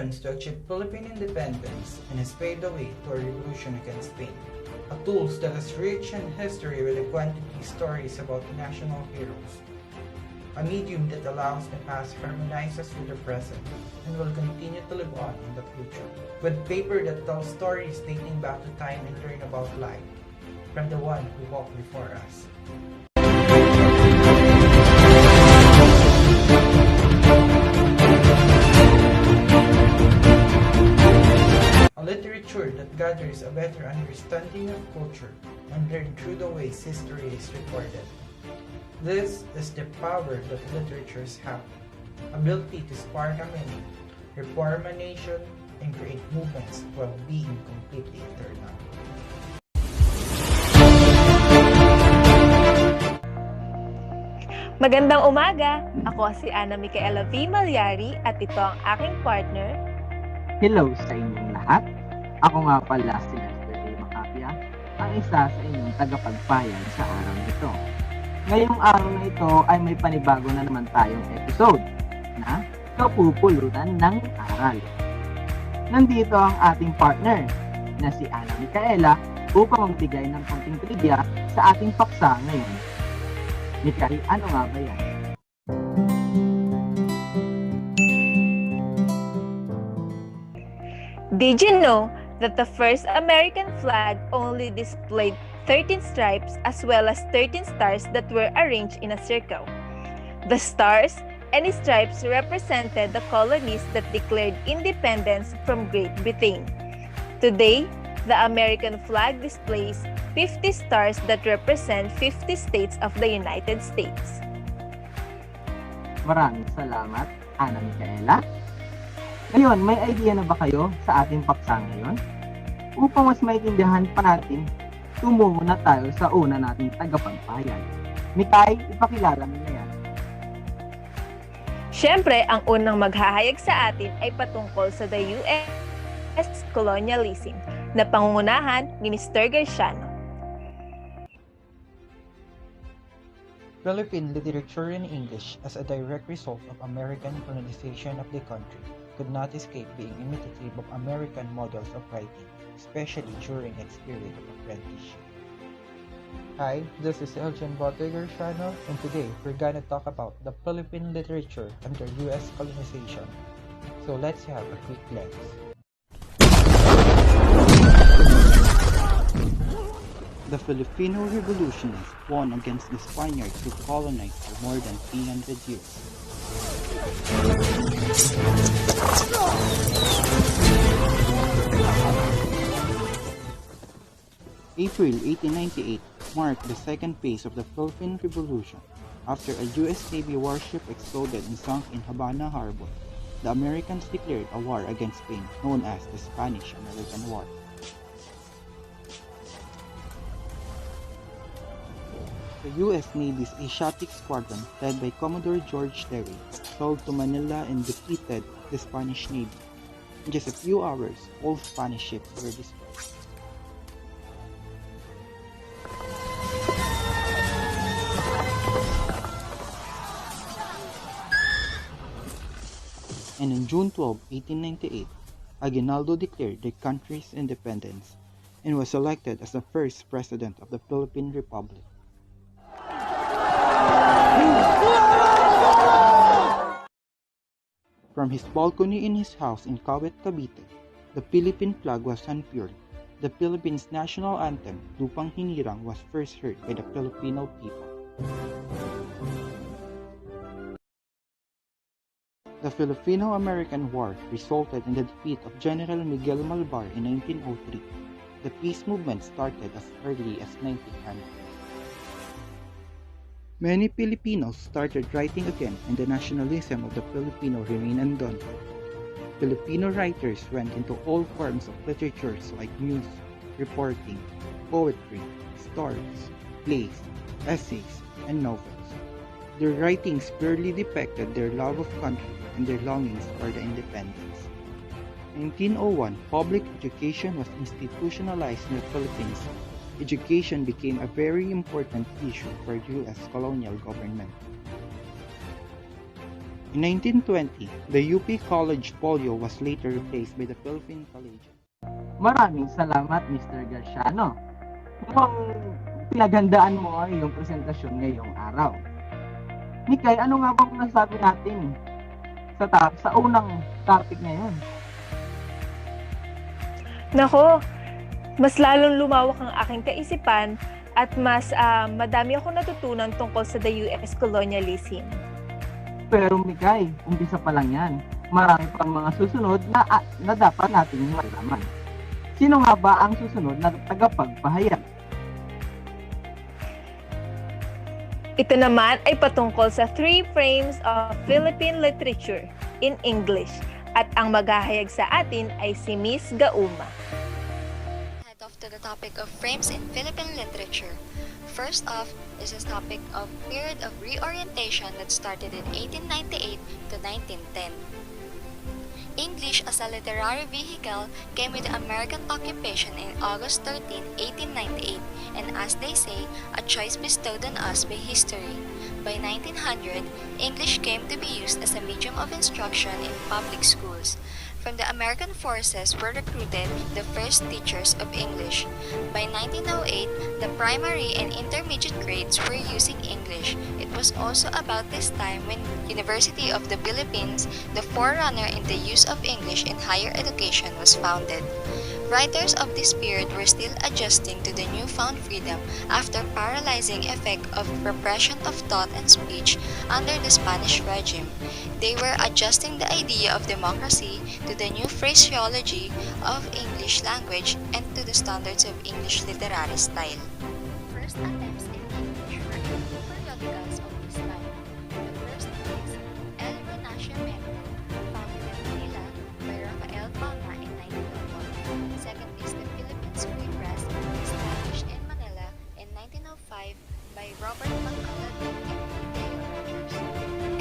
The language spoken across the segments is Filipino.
veterans to achieve Philippine independence and has paved the way to a revolution against Spain. A tool that is rich in history with a quantity stories about national heroes. A medium that allows the past harmonizes with the present and will continue to live on in the future. With paper that tells stories dating back to time and learn about life from the one who walked before us. A literature that gathers a better understanding of culture and learned through the ways history is recorded. This is the power that literatures have, ability to spark a meaning, reform a nation, and create movements while being completely eternal. Magandang umaga! Ako si Ana Micaela V. Malyari at ito ang aking partner. Hello sa inyong lahat. Ako nga pala si Lester A. Macapia, ang isa sa inyong tagapagpayan sa araw nito. Ngayong araw na ito ay may panibago na naman tayong episode na Kapupulutan ng Aral. Nandito ang ating partner na si Ana Micaela upang magbigay ng konting trivia sa ating paksa ngayon. Mikay, ano nga ba yan? Did you know that the first American flag only displayed 13 stripes as well as 13 stars that were arranged in a circle? The stars and stripes represented the colonies that declared independence from Great Britain. Today, the American flag displays 50 stars that represent 50 states of the United States. Maraming salamat, Ana Micaela. Ngayon, may idea na ba kayo sa ating paksa ngayon? Upang mas maintindihan pa natin, tumungo na tayo sa una nating tagapagpayan. Mikay, ipakilala mo na yan. Siyempre, ang unang maghahayag sa atin ay patungkol sa the U.S. Colonialism na pangungunahan ni Mr. Garciano. Philippine literature in English as a direct result of American colonization of the country could not escape being imitative of American models of writing, especially during its period of apprenticeship. Hi, this is Elgin Bote Garciano, and today we're gonna talk about the Philippine literature under U.S. colonization. So let's have a quick glance. The Filipino revolutionists won against the Spaniards who colonized for more than 300 years. April 1898 marked the second phase of the Philippine Revolution. After a U.S. Navy warship exploded and sunk in Havana Harbor, the Americans declared a war against Spain known as the Spanish-American War. The U.S. Navy's Asiatic Squadron, led by Commodore George Terry, sailed to Manila and defeated the Spanish Navy. In just a few hours, all Spanish ships were destroyed. And on June 12, 1898, Aguinaldo declared the country's independence and was elected as the first president of the Philippine Republic. From his balcony in his house in Kawit, Cavite, the Philippine flag was unfurled. The Philippines' national anthem, Lupang Hinirang, was first heard by the Filipino people. The Filipino-American War resulted in the defeat of General Miguel Malvar in 1903. The peace movement started as early as 1900. Many Filipinos started writing again, and the nationalism of the Filipino remained undone. Filipino writers went into all forms of literatures like news, reporting, poetry, stories, plays, essays, and novels. Their writings clearly depicted their love of country and their longings for the independence. In 1901, public education was institutionalized in the Philippines. Education became a very important issue for U.S. colonial government. In 1920, the UP College Folio was later replaced by the Philippine College. Maraming salamat, Mr. Garciano. Mukhang pinaghandaan mo ang iyong presentasyon ngayong araw. Mikay, ano nga bang nasabi natin sa unang topic ngayon? Nako, mas lalong lumawak ang aking kaisipan at mas madami ako natutunan tungkol sa the US colonialism. Pero Mikay, umpisa pa lang yan. Marami pang mga susunod na dapat nating malaman. Sino nga ba ang susunod na tagapagpahayag? Ito naman ay patungkol sa 3 frames of Philippine literature in English at ang maghahayag sa atin ay si Miss Gauma. Head off to the topic of frames in Philippine literature. First off is a topic of period of reorientation that started in 1898 to 1910. English as a literary vehicle came with the American occupation in August 13, 1898, and as they say, a choice bestowed on us by history. By 1900, English came to be used as a medium of instruction in public schools. From the American forces were recruited the first teachers of English. By 1908, the primary and intermediate grades were using English. It was also about this time when University of the Philippines, the forerunner in the use of English in higher education, was founded. Writers of this period were still adjusting to the newfound freedom after paralyzing effect of repression of thought and speech under the Spanish regime. They were adjusting the idea of democracy to the new phraseology of English language and to the standards of English literary style. First attempts in English were in periodicals of this time. The first is El Renacimiento, founded in Manila by Rafael Palma in 1901. Second is the Philippines Free Press, established in Manila in 1905 by Robert McCulloch and Theo Rogers.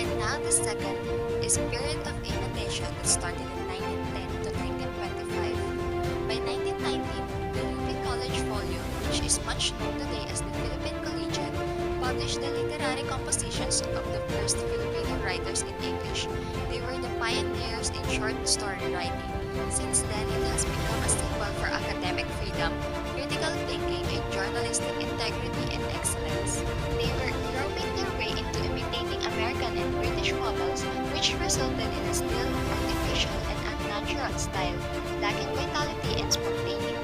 And now the second is period of inundation that started in 1910 to 1925. By 1919, the UP College Folio, which is much known today as the Philippine Collegiate, published the literary compositions of the first Filipino writers in English. They were the pioneers in short story writing. Since then, it has become a symbol for academic freedom, critical thinking, and journalistic integrity and excellence. They were groping their way into imitating American and British models, which resulted in a still artificial and unnatural style, lacking vitality and spontaneity.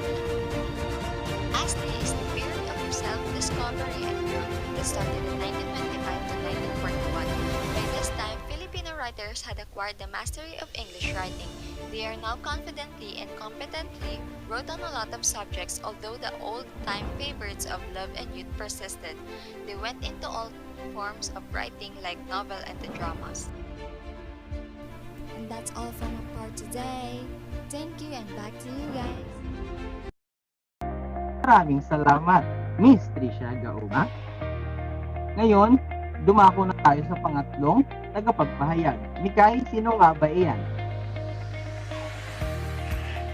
Lastly is the period of self-discovery and growth that started in 1925 to 1941. By this time, Filipino writers had acquired the mastery of English writing. They are now confidently and competently wrote on a lot of subjects, although the old-time favorites of love and youth persisted. They went into all forms of writing like novel and the dramas. And that's all from our part today. Thank you and back to you guys. Maraming salamat, Miss Tricia Gauma. Ngayon, dumako na tayo sa pangatlong tagapagpahayag. Mikay, sino nga ba iyan?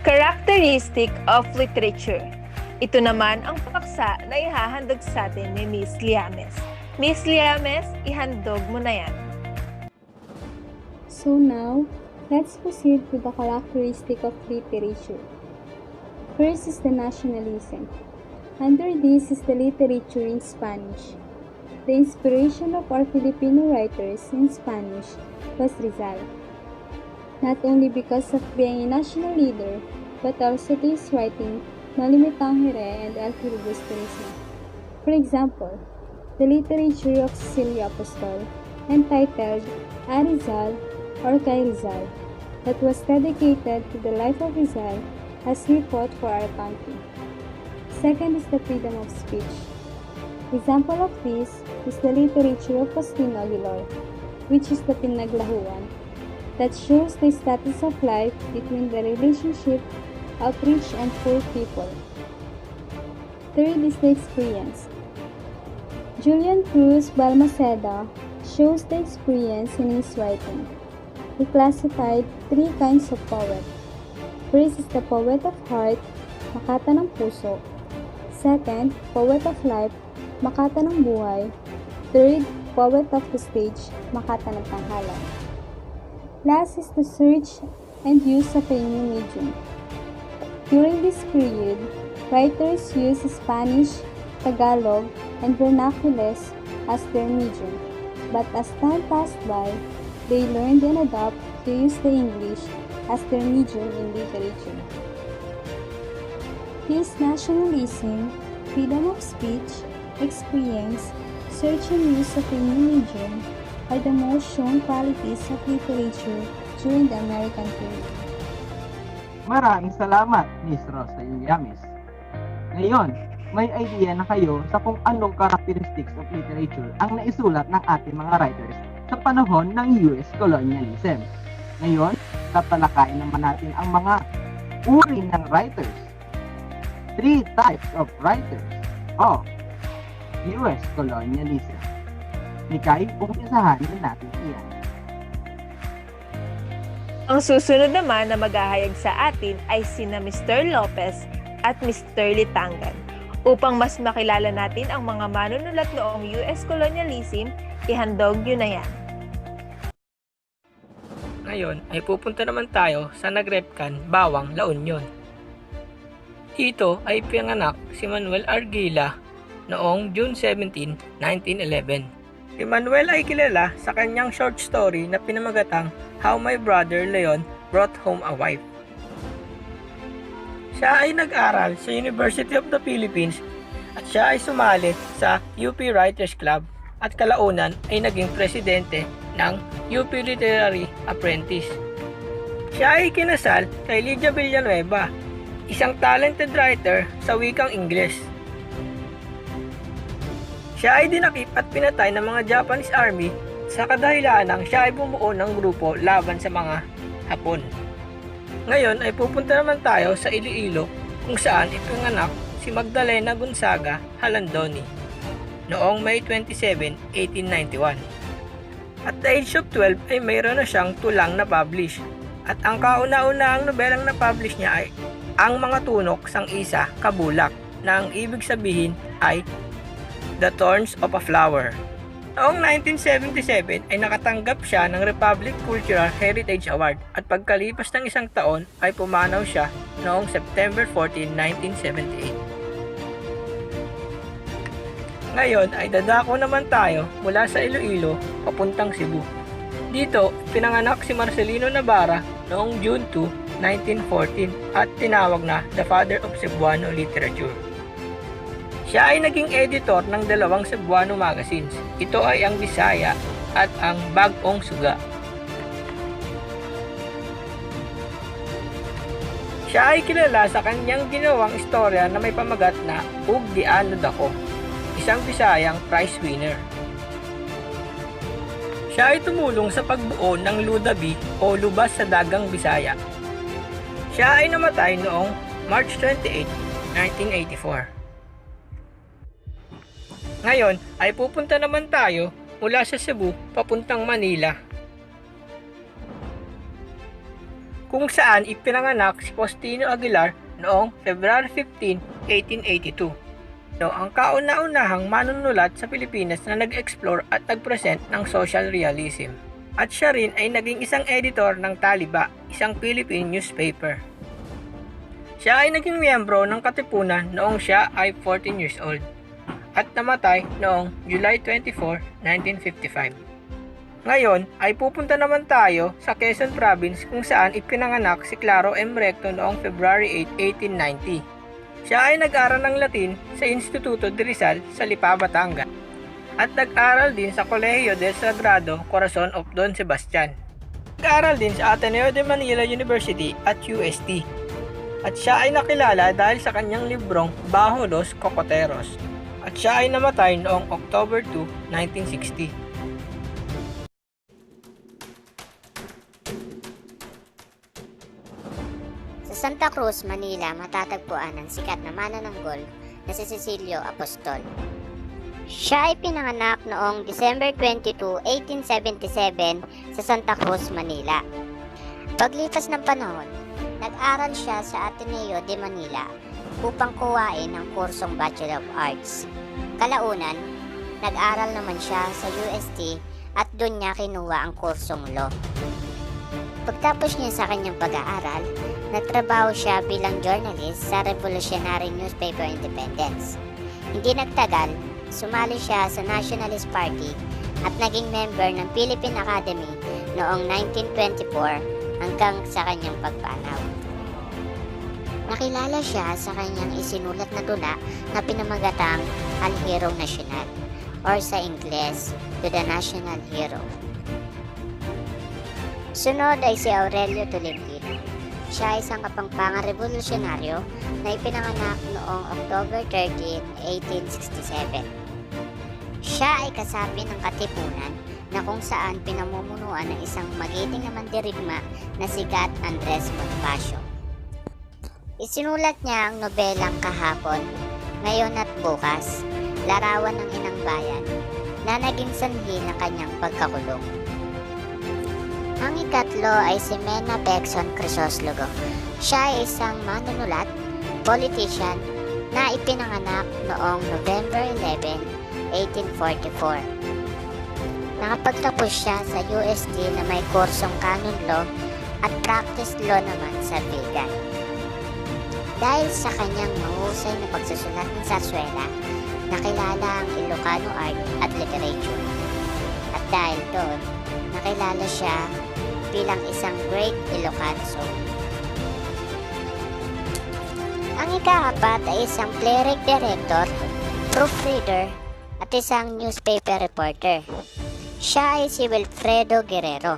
Characteristic of literature. Ito naman ang paksa na ihahandog sa atin ni Miss Liames. Miss Liames, ihandog mo na yan. So now, let's proceed with the characteristic of literature. First is the nationalism. Under this is the literature in Spanish. The inspiration of our Filipino writers in Spanish was Rizal. Not only because of being a national leader, but also to his writing, No Limitang Hire and El Filibusterismo. For example, the literature of Cecilia Apostol, entitled A Rizal or Kay Rizal, that was dedicated to the life of Rizal as he fought for our country. Second is the freedom of speech. Example of this is the literature of Faustino Aguilar, which is the Pinaglahuan, that shows the status of life between the relationship of rich and poor people. Third is the experience. Julian Cruz Balmaceda shows the experience in his writing. He classified 3 kinds of poet. First is the poet of heart, makata ng puso. Second, poet of life, makata ng buhay. Third, poet of the stage, makata ng tanghalan. Last is the search and use of a new medium. During this period, writers used Spanish, Tagalog, and vernaculars as their medium, but as time passed by, they learned and adopted to use the English as their medium in literature. This nationalism, freedom of speech, experience, search and use of a new medium are the most shown qualities of literature during the American period. Maraming salamat, Miss Rosa Llames. Ngayon, may idea na kayo sa kung anong characteristics of literature ang naisulat ng ating mga writers sa panahon ng US colonialism. Ngayon, tatalakayin naman natin ang mga uri ng writers. 3 types of writers of US colonialism. Mikay, umpisahan na natin iyan. Ang susunod naman na maghahayag sa atin ay sina Mr. Lopez at Mr. Litangan. Upang mas makilala natin ang mga manunulat noong US colonialism, ihandog yun na yan. Ngayon ay pupunta naman tayo sa Nagrepcan, Bawang, La Union. Dito ay pinanganak si Manuel Arguila noong June 17, 1911. Si Manuel ay kilala sa kanyang short story na pinamagatang How My Brother Leon Brought Home a Wife. Siya ay nag-aral sa University of the Philippines at siya ay sumali sa UP Writers Club at kalaunan ay naging presidente ng UP Literary Apprentice. Siya ay kinasal kay Lydia Villanueva, isang talented writer sa wikang Ingles. Siya ay dinakip at pinatay ng mga Japanese Army sa kadahilanang siya ay bumuo ng grupo laban sa mga Hapon. Ngayon ay pupunta naman tayo sa Iloilo kung saan ipinanganak si Magdalena Gonzaga Halandoni noong May 27, 1891. At the age of 12 ay mayroon na siyang tulang na publish at ang kauna-unahang nobelang na publish niya ay Ang Mga Tunok Sang Isa Kabulak na ang ibig sabihin ay The Thorns of a Flower. Noong 1977 ay nakatanggap siya ng Republic Cultural Heritage Award at pagkalipas ng isang taon ay pumanaw siya noong September 14, 1978. Ngayon ay dadako naman tayo mula sa Iloilo papuntang Cebu. Dito, pinanganak si Marcelino Navarra noong June 2, 1914 at tinawag na The Father of Cebuano Literature. Siya ay naging editor ng 2 Cebuano magazines. Ito ay ang Bisaya at ang Bag-ong Suga. Siya ay kilala sa kanyang ginawang istorya na may pamagat na Ug Di Ano Dako, isang Bisayang prize winner. Siya ay tumulong sa pagbuo ng Ludabi o Lubas sa Dagang Bisaya. Siya ay namatay noong March 28, 1984. Ngayon ay pupunta naman tayo mula sa Cebu papuntang Manila, kung saan ipinanganak si Faustino Aguilar noong February 15, 1882. Ang kauna-unahang manunulat sa Pilipinas na nag-explore at nag-present ng social realism. At siya rin ay naging isang editor ng Taliba, isang Philippine newspaper. Siya ay naging miyembro ng Katipunan noong siya ay 14 years old at namatay noong July 24, 1955. Ngayon ay pupunta naman tayo sa Quezon Province kung saan ipinanganak si Claro M. Recto noong February 8, 1890. Siya ay nag-aral ng Latin sa Instituto de Rizal sa Lipa, Batangas at nag-aral din sa Colegio del Sagrado Corazon of Don Sebastian. Nag-aral din sa Ateneo de Manila University at UST. At siya ay nakilala dahil sa kanyang librong Bajo los Cocoteros. At siya ay namatay noong October 2, 1960. Sa Santa Cruz, Manila, matatagpuan ang sikat na manananggol na si Cecilio Apostol. Siya ay pinanganak noong December 22, 1877 sa Santa Cruz, Manila. Paglipas ng panahon, nag-aral siya sa Ateneo de Manila upang kuhain ang kursong Bachelor of Arts. Kalaunan, nag-aral naman siya sa UST at doon niya kinuha ang kursong Law. Pagtapos niya sa kanyang pag-aaral, nagtrabaho siya bilang journalist sa Revolutionary Newspaper Independence. Hindi nagtagal, sumali siya sa Nationalist Party at naging member ng Philippine Academy noong 1924 hanggang sa kanyang pagpanaw. Nakilala siya sa kanyang isinulat na tula na pinamagatang Al Hero Nacional or sa Ingles, To the National Hero. Sunod ay si Aurelio Tolentino. Siya ay isang kapangpangang revolusyonaryo na ipinanganak noong October 13, 1867. Siya ay kasapi ng katipunan na kung saan pinamumunuan ng isang magiting na mandirigma na si Gat Andres Bonifacio. Isinulat niya ang nobelang Kahapon, Ngayon at Bukas, larawan ng inang bayan na naging sanhi ng kanyang pagkakulong. Ang ikatlo ay si Mena Bexon Crisoslogo. Siya ay isang manunulat, politician na ipinanganak noong November 11, 1844. Nakapagtapos siya sa UST na may kursong canon law at practice law naman sa vegan. Dahil sa kanyang mahusay na pagsusulat ng sarsuela, nakilala ang Ilocano art at literature. At dahil doon, nakilala siya bilang isang great Ilocanso. Ang ikaapat ay isang cleric director, proofreader, at isang newspaper reporter. Siya ay si Wilfredo Guerrero.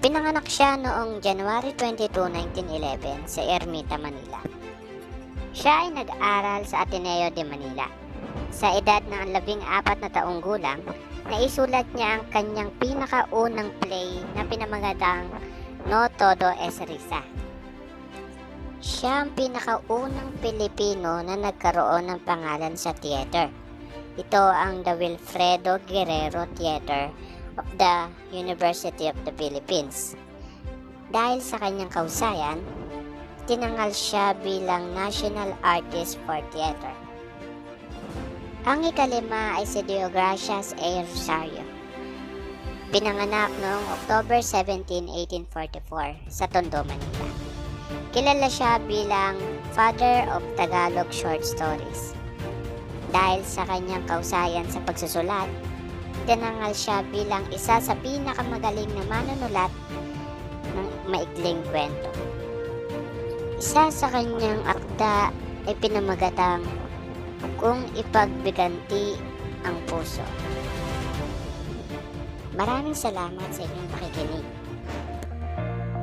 Pinanganak siya noong January 22, 1911 sa Ermita, Manila. Siya ay nag-aral sa Ateneo de Manila. Sa edad ng 14 na taong gulang, naisulat niya ang kanyang pinakaunang play na pinamagatang No Todo es Risa. Siya ang pinakaunang Pilipino na nagkaroon ng pangalan sa theater. Ito ang the Wilfredo Guerrero Theater of the University of the Philippines. Dahil sa kanyang kausayan, tinangal siya bilang National Artist for Theater. Ang ikalima ay si Deogracias A. Rosario. Pinanganak noong October 17, 1844 sa Tondo, Manila. Kilala siya bilang Father of Tagalog Short Stories. Dahil sa kanyang kausayan sa pagsusulat, tinangal siya bilang isa sa pinakamagaling na manunulat ng maikling kwento. Isa sa kanyang akda ay pinamagatang Kung Ipagbiganti ang Puso. Maraming salamat sa inyong pakikinig.